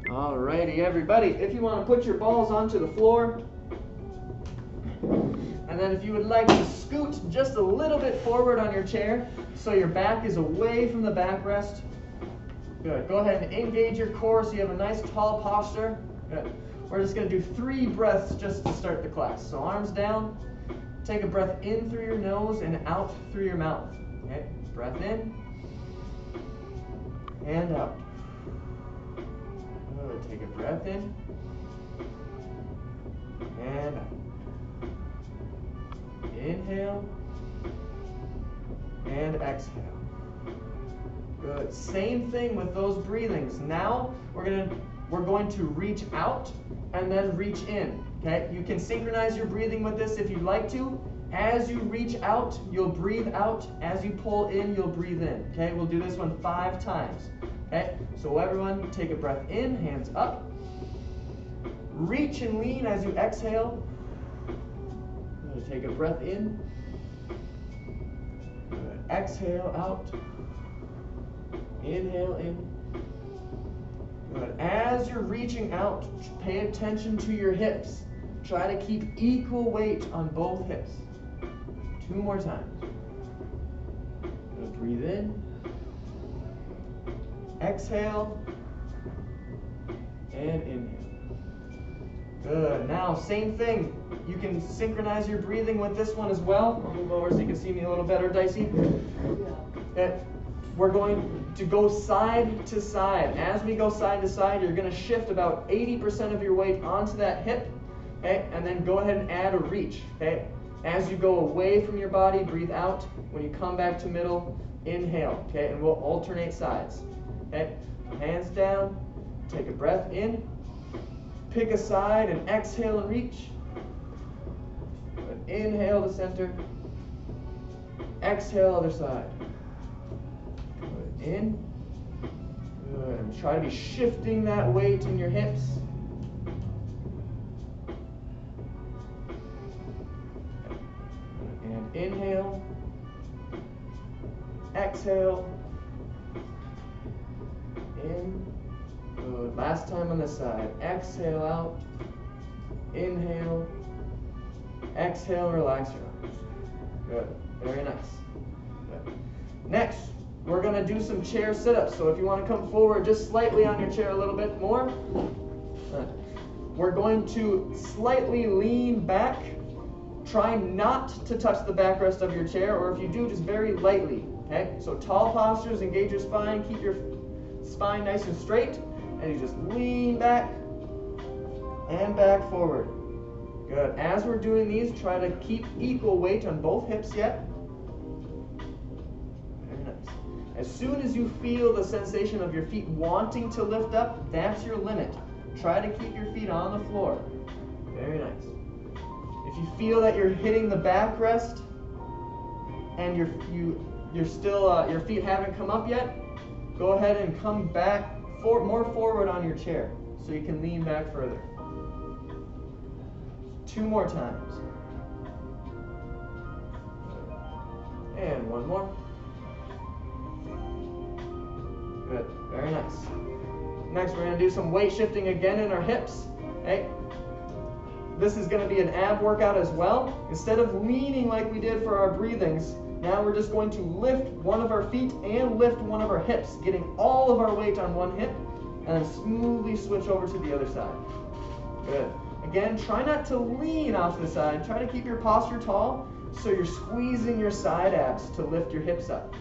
Alrighty, everybody, if you want to put your balls onto the floor, and then if you would like to scoot just a little bit forward on your chair so your back is away from the backrest. Good. Go ahead and engage your core so you have a nice tall posture. Good. We're just going to do 3 breaths just to start the class. So arms down, take a breath in through your nose and out through your mouth. Okay. Breath in and out. Good. Take a breath in and out. Inhale and exhale. Good. Same thing with those breathings. Now we're going to reach out and then reach in. Okay? You can synchronize your breathing with this if you'd like to. As you reach out, you'll breathe out. As you pull in, you'll breathe in. Okay? We'll do this one 5 times. Okay? So everyone, take a breath in, hands up. Reach and lean as you exhale. Take a breath in. Good. Exhale out. Inhale in. Good. As you're reaching out, pay attention to your hips. Try to keep equal weight on both hips. 2 more times. Good. Breathe in. Exhale. And inhale. Good. Now, same thing. You can synchronize your breathing with this one as well. I'll move over so you can see me a little better, Dicey. Okay. We're going to go side to side. As we go side to side, you're going to shift about 80% of your weight onto that hip. Okay? And then go ahead and add a reach. Okay? As you go away from your body, breathe out. When you come back to middle, inhale. Okay? And we'll alternate sides. Okay? Hands down. Take a breath in. Pick a side and exhale and reach. Inhale to center. Exhale other side. Good. In. Good. And try to be shifting that weight in your hips. And inhale. Exhale. In. Good. Last time on this side. Exhale out. Inhale. Exhale, relax your arms. Good. Very nice. Good. Next, we're going to do some chair sit-ups. So if you want to come forward just slightly on your chair a little bit more. We're going to slightly lean back. Try not to touch the backrest of your chair, or if you do, just very lightly. Okay? So tall postures, engage your spine, keep your spine nice and straight, and you just lean back and back forward. Good. As we're doing these, try to keep equal weight on both hips yet. Very nice. As soon as you feel the sensation of your feet wanting to lift up, that's your limit. Try to keep your feet on the floor. Very nice. If you feel that you're hitting the backrest and you're still your feet haven't come up yet, go ahead and come back more forward on your chair so you can lean back further. 2 more times. And 1 more. Good. Very nice. Next, we're going to do some weight shifting again in our hips. Okay? This is going to be an ab workout as well. Instead of leaning like we did for our breathings, now we're just going to lift one of our feet and lift one of our hips, getting all of our weight on one hip, and then smoothly switch over to the other side. Good. Again, try not to lean off to the side. Try to keep your posture tall so you're squeezing your side abs to lift your hips up.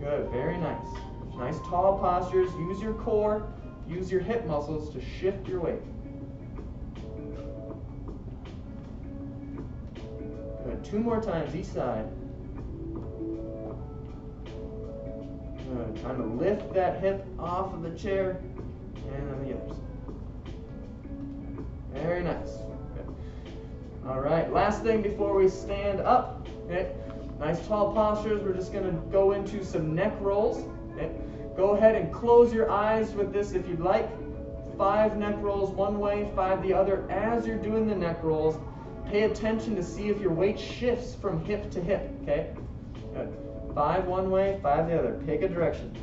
Good, very nice. Nice tall postures. Use your core, use your hip muscles to shift your weight. Good, 2 more times each side. Good, trying to lift that hip off of the chair and then the other side. Very nice. Good. All right, last thing before we stand up. Okay. Nice tall postures. We're just going to go into some neck rolls. Okay. Go ahead and close your eyes with this if you'd like. 5 neck rolls one way, 5 the other. As you're doing the neck rolls, pay attention to see if your weight shifts from hip to hip. Okay. Good. 5 one way, 5 the other. Pick a direction.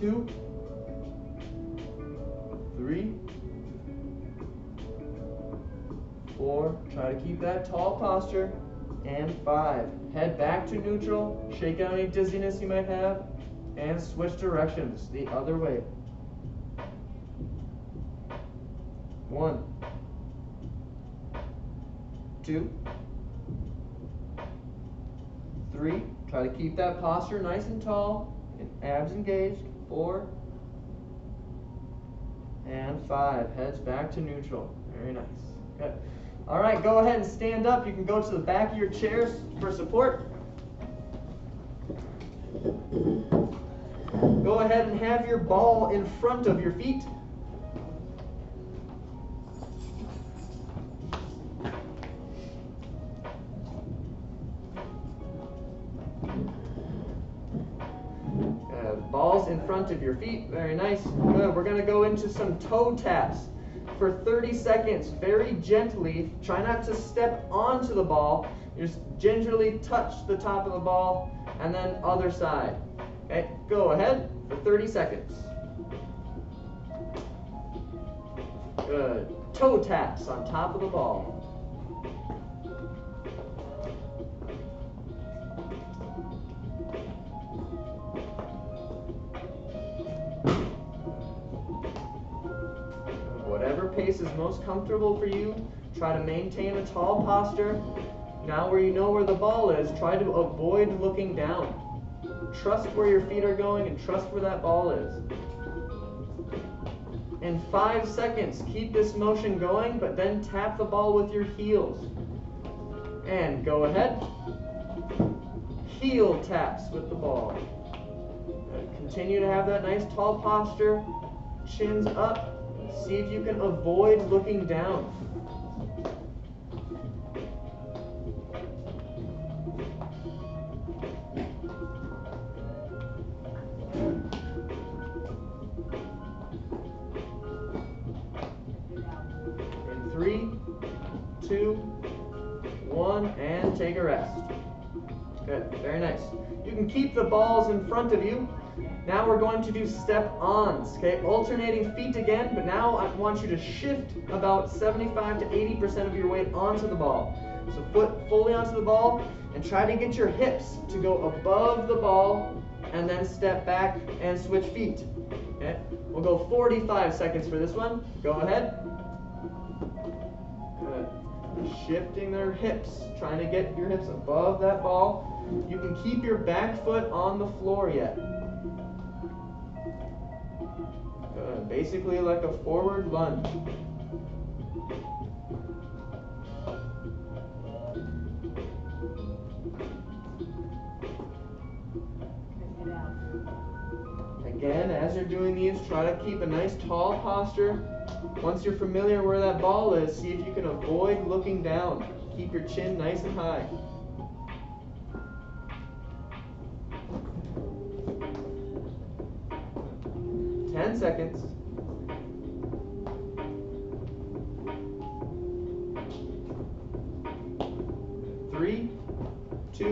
2, 3, 4. Try to keep that tall posture. And 5. Head back to neutral. Shake out any dizziness you might have. And switch directions the other way. 1, 2, 3. Try to keep that posture nice and tall and abs engaged. 4 and 5. Heads back to neutral. Very nice. Good. All right, go ahead and stand up. You can go to the back of your chairs for support. Go ahead and have your ball in front of your feet. Balls in front of your feet. Very nice. Good. We're going to go into some toe taps for 30 seconds. Very gently. Try not to step onto the ball. You just gingerly touch the top of the ball and then other side. Okay, go ahead for 30 seconds. Good. Toe taps on top of the ball. Whatever pace is most comfortable for you, try to maintain a tall posture. Now where you know where the ball is, try to avoid looking down. Trust where your feet are going and trust where that ball is. In 5 seconds, keep this motion going, but then tap the ball with your heels. And go ahead. Heel taps with the ball. Continue to have that nice tall posture. Chins up. See if you can avoid looking down. In 3, 2, 1, and take a rest. Good, very nice. You can keep the balls in front of you. Now we're going to do step-ons, okay? Alternating feet again, but now I want you to shift about 75 to 80% of your weight onto the ball. So foot fully onto the ball, and try to get your hips to go above the ball, and then step back and switch feet, okay? We'll go 45 seconds for this one. Go ahead. Good. Shifting their hips, trying to get your hips above that ball. You can keep your back foot on the floor yet. Basically like a forward lunge. Again, as you're doing these, try to keep a nice tall posture. Once you're familiar where that ball is, see if you can avoid looking down. Keep your chin nice and high. Seconds. 3, 2,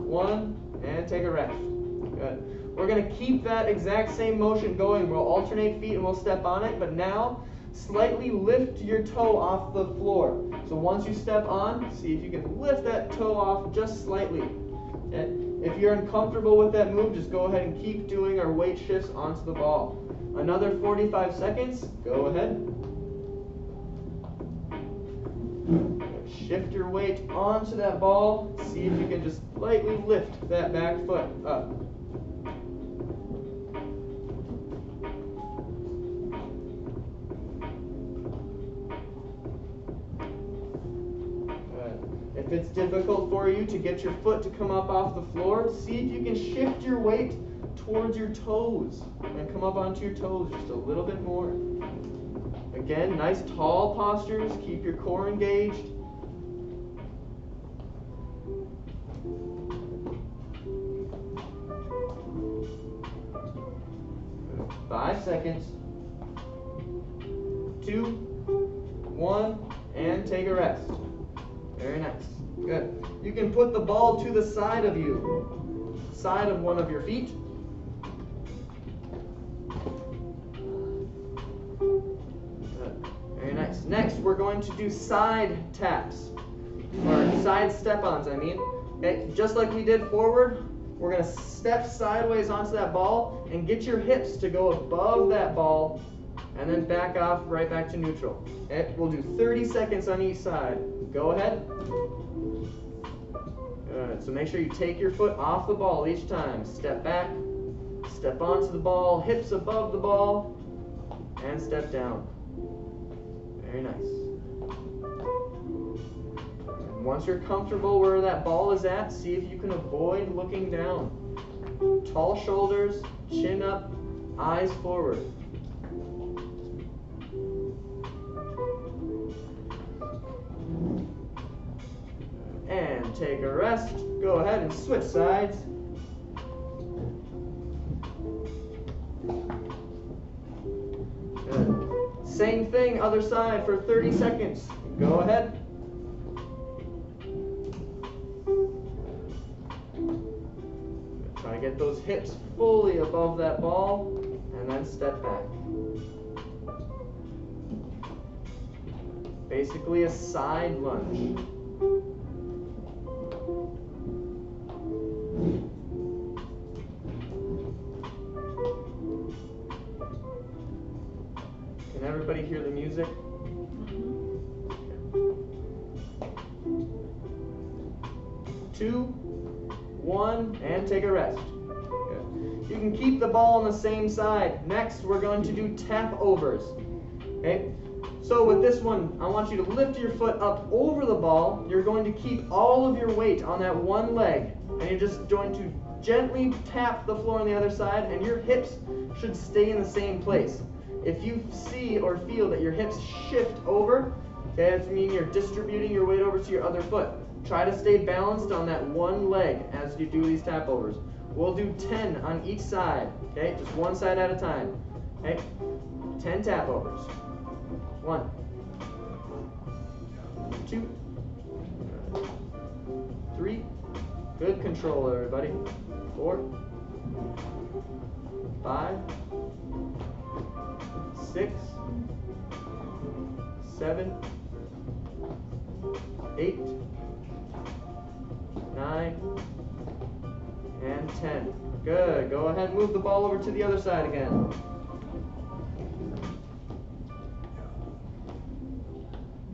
1, and take a rest. Good. We're going to keep that exact same motion going. We'll alternate feet and we'll step on it, but now slightly lift your toe off the floor. So once you step on, see if you can lift that toe off just slightly. Okay? If you're uncomfortable with that move, just go ahead and keep doing our weight shifts onto the ball. Another 45 seconds. Go ahead. Shift your weight onto that ball. See if you can just lightly lift that back foot up. If it's difficult for you to get your foot to come up off the floor, see if you can shift your weight towards your toes and come up onto your toes just a little bit more. Again, nice tall postures. Keep your core engaged. Good. 5 seconds. 2, 1, and take a rest. Very nice. Good. You can put the ball to the side of you, side of one of your feet. Next, we're going to do side taps, or side step-ons, I mean. Okay, just like we did forward, we're going to step sideways onto that ball and get your hips to go above that ball and then back off right back to neutral. Okay, we'll do 30 seconds on each side. Go ahead. Good, so make sure you take your foot off the ball each time. Step back, step onto the ball, hips above the ball, and step down. Very nice. And once you're comfortable where that ball is at, see if you can avoid looking down. Tall shoulders, chin up, eyes forward. And take a rest. Go ahead and switch sides. Good. Same thing, other side for 30 seconds. Go ahead. Try to get those hips fully above that ball, and then step back. Basically a side lunge. Can everybody hear the music? Two, one, and take a rest. Good. You can keep the ball on the same side. Next, we're going to do tap overs. Okay? So with this one, I want you to lift your foot up over the ball. You're going to keep all of your weight on that one leg, and you're just going to gently tap the floor on the other side, and your hips should stay in the same place. If you see or feel that your hips shift over, okay, that means you're distributing your weight over to your other foot. Try to stay balanced on that one leg as you do these tap overs. We'll do 10 on each side, okay? Just one side at a time, okay? 10 tap overs. 1, 2, 3. Good control, everybody. 4, 5, 6, 7, 8, 9, and 10. Good. Go ahead and move the ball over to the other side again.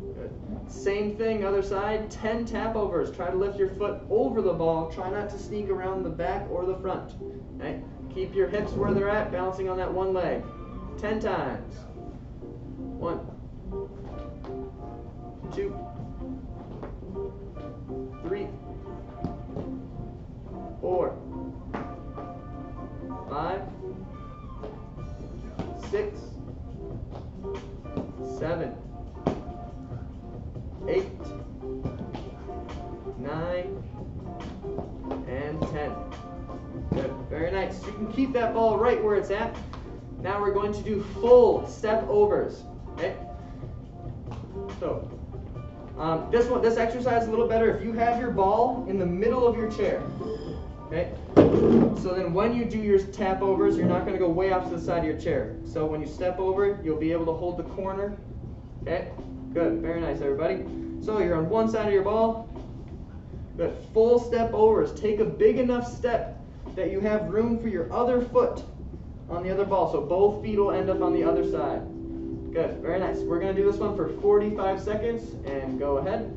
Good. Same thing, other side. 10 tap overs. Try to lift your foot over the ball. Try not to sneak around the back or the front. Okay? Keep your hips where they're at, balancing on that one leg. 10 times. 1, 2, 3, 4, 5, 6, 7, 8, 9, and 10. Good. Very nice. You can keep that ball right where it's at. Now we're going to do full step overs. Okay? So this exercise is a little better if you have your ball in the middle of your chair. Okay? So then when you do your tap overs, you're not going to go way off to the side of your chair. So when you step over, you'll be able to hold the corner. Okay? Good. Very nice, everybody. So you're on one side of your ball. Good. Full step overs. Take a big enough step that you have room for your other foot on the other ball. So both feet will end up on the other side. Good. Very nice. We're going to do this one for 45 seconds. And go ahead.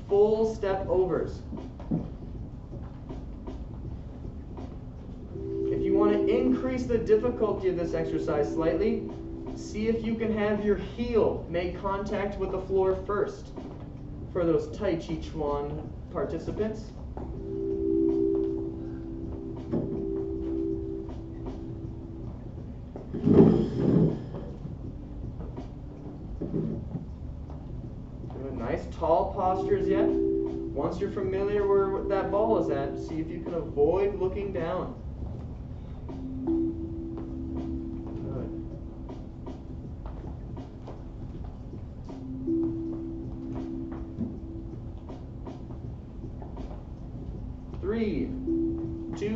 Full step overs. If you want to increase the difficulty of this exercise slightly, see if you can have your heel make contact with the floor first for those Tai Chi Chuan participants. Good. Nice tall postures yet. Once you're familiar where that ball is at, see if you can avoid looking down. Good. 3, 2,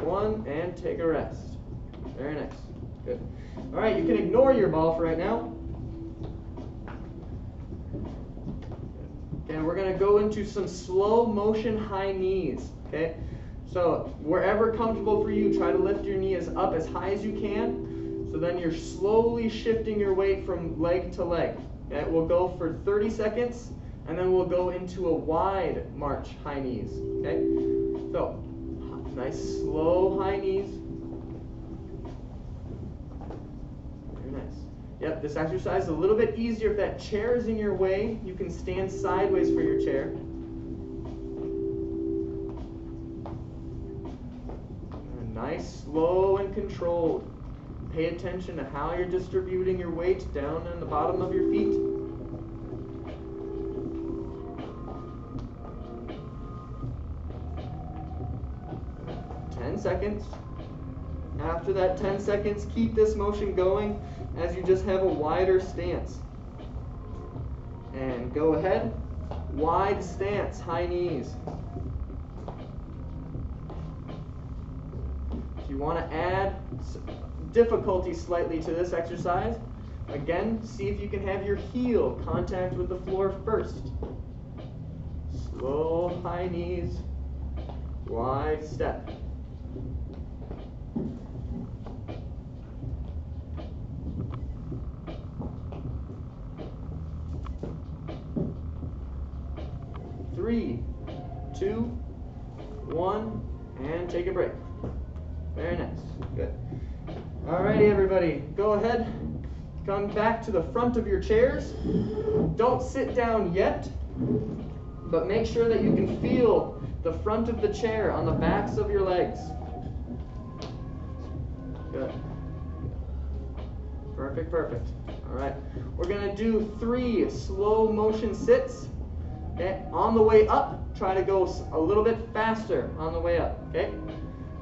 1, and take a rest. Very nice. Good. All right, you can ignore your ball for right now. And we're going to go into some slow motion high knees. Okay? So wherever comfortable for you, try to lift your knee up as high as you can. So then you're slowly shifting your weight from leg to leg. Okay? We'll go for 30 seconds, and then we'll go into a wide march high knees. Okay? So nice slow high knees. Very nice. Yep, this exercise is a little bit easier if that chair is in your way. You can stand sideways for your chair. Nice, slow, and controlled. Pay attention to how you're distributing your weight down on the bottom of your feet. Seconds. After that 10 seconds, keep this motion going as you just have a wider stance. And go ahead, wide stance, high knees. If you want to add difficulty slightly to this exercise, again, see if you can have your heel contact with the floor first. Slow high knees, wide step. Three, 2, 1, and take a break. Very nice. Good. Alrighty, everybody. Go ahead. Come back to the front of your chairs. Don't sit down yet, but make sure that you can feel the front of the chair on the backs of your legs. Good. Perfect, perfect. All right. We're going to do 3 slow motion sits. Okay, on the way up, try to go a little bit faster on the way up. Okay,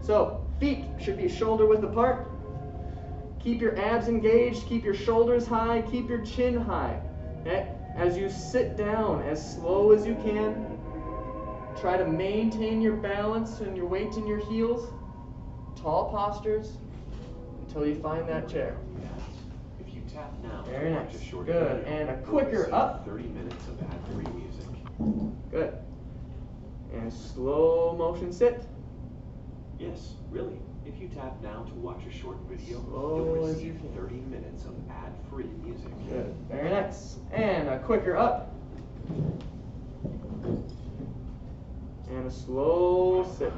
so feet should be shoulder width apart. Keep your abs engaged, keep your shoulders high, keep your chin high. Okay, as you sit down as slow as you can, try to maintain your balance and your weight in your heels. Tall postures until you find that chair. If you tap now, very nice. Good, and a quicker up. 30 minutes of ad-free music. Good. And slow motion sit. Yes, really. If you tap now to watch a short video, slow you'll as receive you can. 30 minutes of ad-free music. Good. Very nice. And a quicker up. And a slow sit.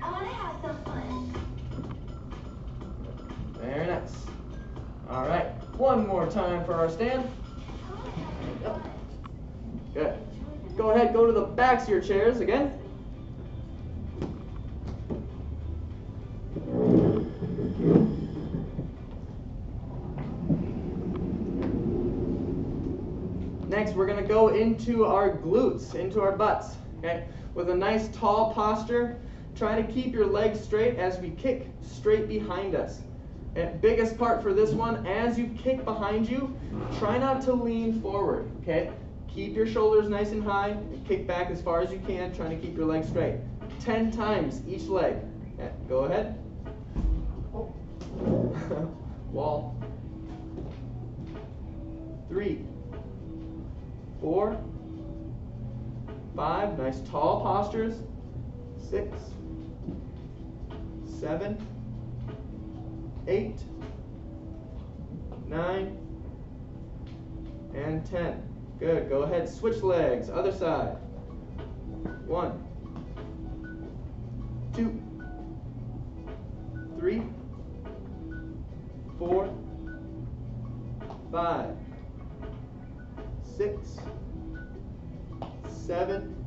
I want to have some fun. Very nice. All right. One more time for our stand. Yep. Good. Go ahead, go to the backs of your chairs again. Next, we're going to go into our glutes, into our butts. Okay? With a nice tall posture, try to keep your legs straight as we kick straight behind us. And biggest part for this one, as you kick behind you, try not to lean forward, okay? Keep your shoulders nice and high, kick back as far as you can, trying to keep your legs straight. 10 times each leg. Okay, go ahead. Oh. Wall. 3, 4, 5, nice tall postures. 6, 7, 8, 9, and 10. Good. Go ahead. Switch legs. Other side. 1, 2, 3, 4, 5, 6, 7,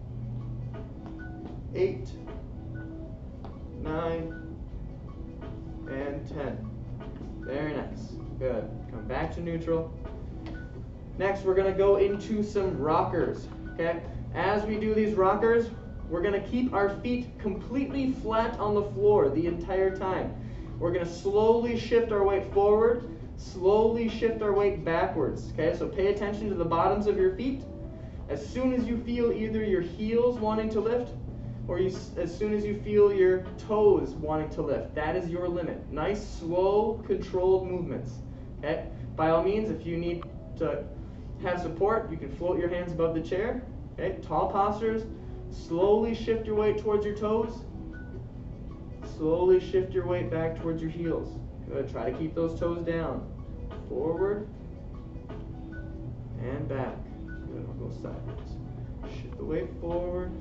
8, 9, and 10. Very nice. Good. Come back to neutral. Next, we're going to go into some rockers. Okay? As we do these rockers, we're going to keep our feet completely flat on the floor the entire time. We're going to slowly shift our weight forward, slowly shift our weight backwards. Okay? So pay attention to the bottoms of your feet. As soon as you feel either your heels wanting to lift, or as soon as you feel your toes wanting to lift, that is your limit. Nice, slow, controlled movements. Okay? By all means, if you need to have support, you can float your hands above the chair. Okay? Tall postures. Slowly shift your weight towards your toes. Slowly shift your weight back towards your heels. Good. Try to keep those toes down. Forward and back. Good. I'll go sideways. Shift the weight forward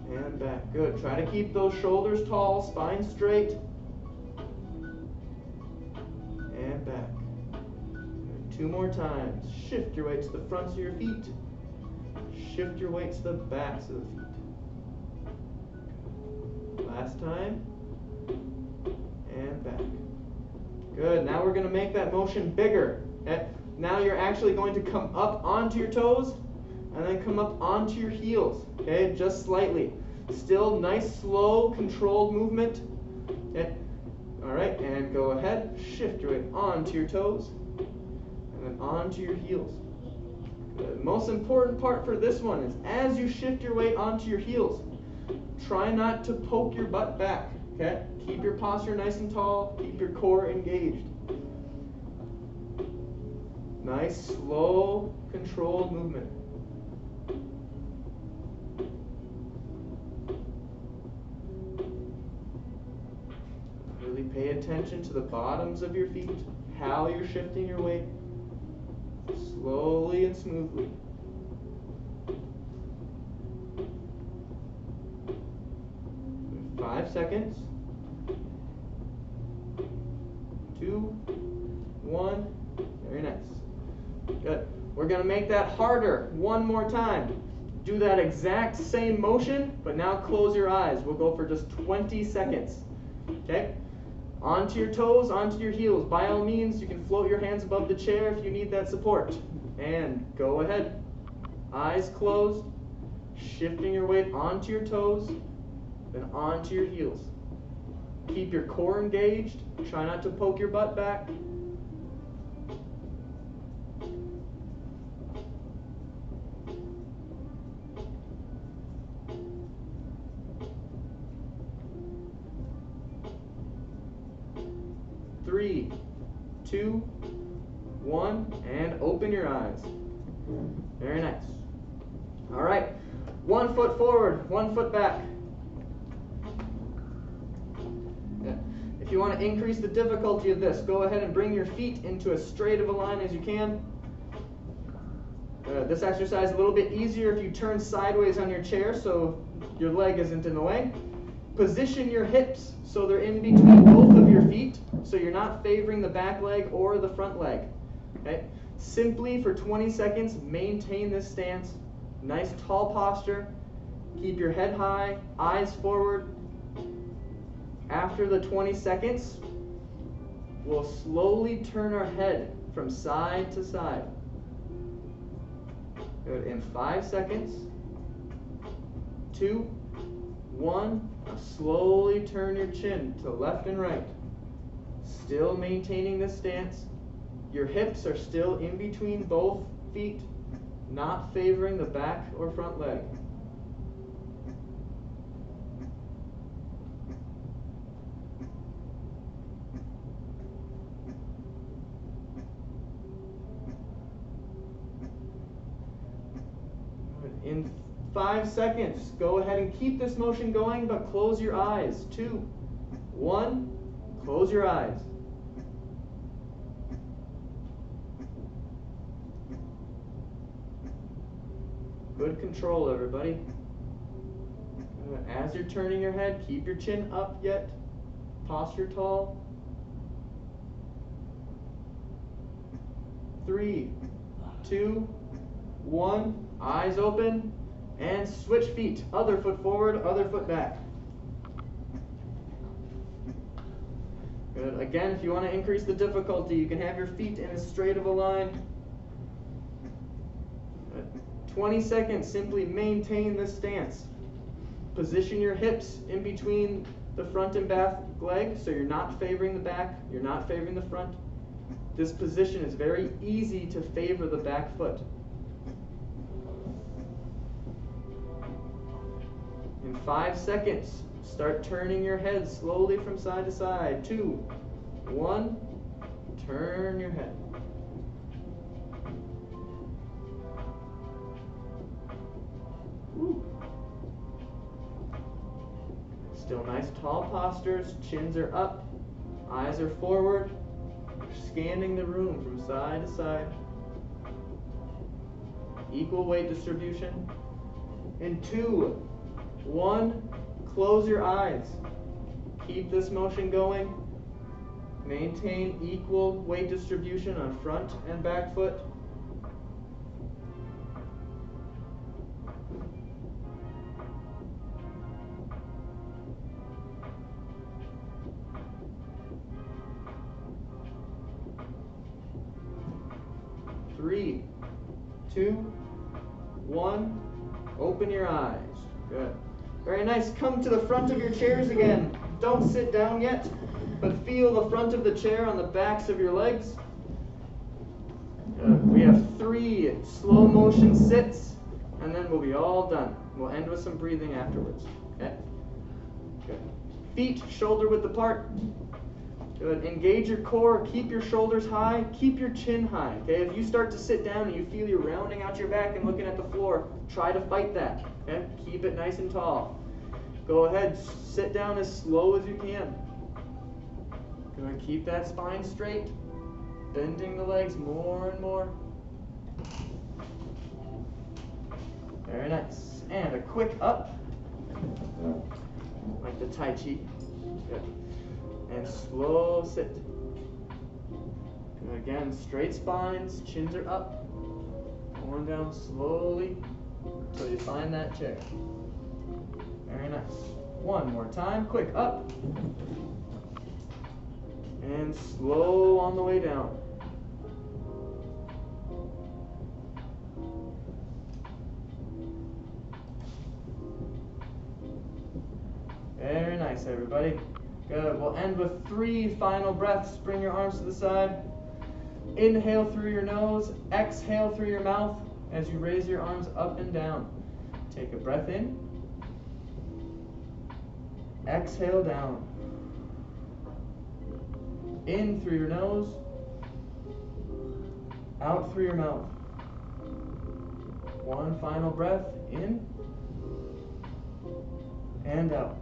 and back. Good. Try to keep those shoulders tall, spine straight. And back. Good. 2 more times. Shift your weight to the fronts of your feet. Shift your weight to the backs of the feet. Last time. And back. Good. Now we're going to make that motion bigger. Okay? Now you're actually going to come up onto your toes and then come up onto your heels. Okay? Just slightly. Still nice, slow, controlled movement. Okay? All right. And go ahead. Shift your weight onto your toes and then onto your heels. The most important part for this one is as you shift your weight onto your heels, try not to poke your butt back. Okay? Keep your posture nice and tall. Keep your core engaged. Nice, slow, controlled movement. Really pay attention to the bottoms of your feet, how you're shifting your weight. Slowly and smoothly. Good. 5 seconds. 2, 1. Very nice. Good. We're going to make that harder one more time. Do that exact same motion, but now close your eyes. We'll go for just 20 seconds. Okay? Onto your toes, onto your heels. By all means, you can float your hands above the chair if you need that support. And go ahead. Eyes closed. Shifting your weight onto your toes, then onto your heels. Keep your core engaged. Try not to poke your butt back. Three, 2, 1, and open your eyes. Very nice. All right, 1 foot forward, 1 foot back. Yeah. If you want to increase the difficulty of this, go ahead and bring your feet into as straight of a line as you can. This exercise is a little bit easier if you turn sideways on your chair so your leg isn't in the way. Position your hips so they're in between both of your feet, so you're not favoring the back leg or the front leg. Okay? Simply for 20 seconds, maintain this stance. Nice tall posture. Keep your head high, eyes forward. After the 20 seconds, we'll slowly turn our head from side to side. Good. In 5 seconds, 2, 1. Now slowly turn your chin to left and right. Still maintaining this stance. Your hips are still in between both feet, not favoring the back or front leg. In 5 seconds, go ahead and keep this motion going, but close your eyes. 2, 1, close your eyes. Good control, everybody. As you're turning your head, keep your chin up yet. Posture tall. 3, 2, 1. Eyes open. And switch feet. Other foot forward, other foot back. Good. Again, if you want to increase the difficulty, you can have your feet in as straight of a line. Good. 20 seconds, simply maintain this stance. Position your hips in between the front and back leg, so you're not favoring the back, you're not favoring the front. This position is very easy to favor the back foot. In 5 seconds, start turning your head slowly from side to side. 2, 1, turn your head. Woo. Still nice tall postures, chins are up, eyes are forward, scanning the room from side to side. Equal weight distribution. In 2, 1, close your eyes. Keep this motion going. Maintain equal weight distribution on front and back foot. Three, 2, 1, open your eyes. Good. Very nice. Come to the front of your chairs again. Don't sit down yet, but feel the front of the chair on the backs of your legs. Good. We have 3 slow motion sits, and then we'll be all done. We'll end with some breathing afterwards. Okay? Good. Feet shoulder width apart. Good. Engage your core. Keep your shoulders high. Keep your chin high. Okay? If you start to sit down and you feel you're rounding out your back and looking at the floor, try to fight that. Okay? Keep it nice and tall. Go ahead. Sit down as slow as you can. Good. Keep that spine straight. Bending the legs more and more. Very nice. And a quick up. Like the Tai Chi. Good. And slow sit. And again, straight spines, chins are up. Going down slowly until you find that chair. Very nice. One more time, quick up. And slow on the way down. Very nice, everybody. Good. We'll end with 3 final breaths. Bring your arms to the side. Inhale through your nose. Exhale through your mouth as you raise your arms up and down. Take a breath in. Exhale down. In through your nose. Out through your mouth. One final breath. In. And out.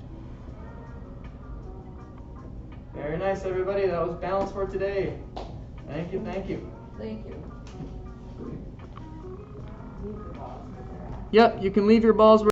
Very nice, everybody. That was balance for today. Thank you, thank you. Thank you. Yep, you can leave your balls